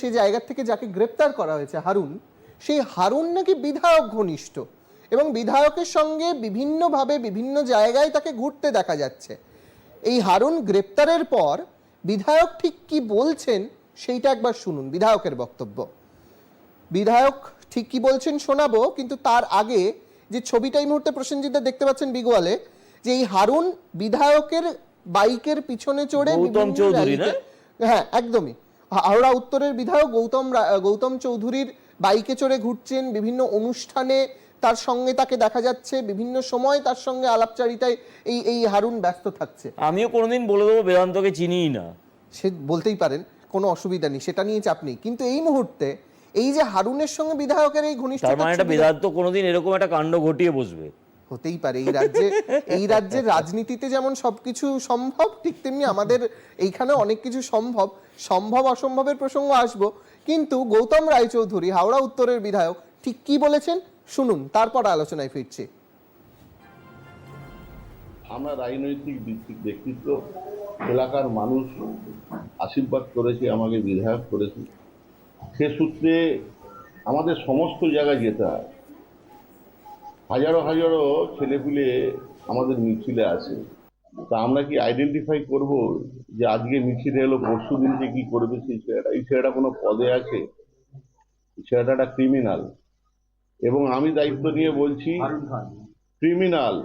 সেই জায়গা থেকে যাকে গ্রেপ্তার করা হয়েছে হারুন, সেই হারুন নাকি বিধায়ক ঘনিষ্ঠ এবং বিধায়কের সঙ্গে বিভিন্নভাবে বিভিন্ন জায়গায় তাকে ঘুরতে দেখা যাচ্ছে। এই হারুন গ্রেপ্তারের পর বিধায়ক ঠিক কি বলছেন সেইটা একবার শুনুন বিধায়কের বক্তব্য। বিধায়ক ঠিক কি বলছেন শোনাবো, কিন্তু তার আগে যে ছবিটা এই মুহূর্তে প্রসেনজিৎ দেখতে পাচ্ছেন বিগুয়ালে, যে এই হারুন বিধায়কের বাইকের পিছনে চড়ে গৌতম চৌধুরী, হ্যাঁ একদমই, হাওড়া উত্তরের বিধায়ক গৌতম চৌধুরীর বাইকে চড়ে ঘুরছেন, বিভিন্ন অনুষ্ঠানে তার সঙ্গে তাকে দেখা যাচ্ছে, বিভিন্ন সময় তার সঙ্গে আলাপচারিতায় এই হারুন ব্যস্ত থাকছে। আমিও কোনোদিন বলে দেবো বেদান্তকে চিনিই না, সে বলতেই পারেন, কোনো অসুবিধা নেই, সেটা নিয়ে চাপ নেই। কিন্তু এই মুহূর্তে এই যে হারুনের সঙ্গে বিধায়কের এই ঘনিষ্ঠতা, তার মানে একটা বেদান্ত কোনোদিন এরকম একটা কাণ্ড ঘটিয়ে বসবে। হতেই পারে। এই রাজ্যের রাজনীতিতে যেমন সবকিছু সম্ভব, ঠিক তেমনি আমাদের এইখানে অনেক কিছু সম্ভব অসম্ভবের প্রসঙ্গ আসবো। কিন্তু গৌতম রায়চৌধুরী হাওড়া উত্তরের বিধায়ক ঠিক কি বলেছেন শুনুন, তারপর আলোচনায় ফিরছি। আমরা রাজনৈতিক ব্যক্তিত্ব, এলাকার মানুষ আশীর্বাদ করেছে, আমাকে বিধায়ক করেছে, সে সূত্রে আমাদের সমস্ত জায়গায় যেতে হয়। হাজারো হাজারো ছেলেপুলে আমাদের মিছিলে আসে, তা আমরা কি আইডেন্টিফাই করব যে আজকে মিছিলে এলো, পরশু দিনকে কি করবে সেই ছেলেটা? এই ছেলেটা কোনো পদে আছে? ছেলেটা একটা ক্রিমিনাল, এবং আমি দায়িত্ব নিয়ে বলছি ক্রিমিনাল।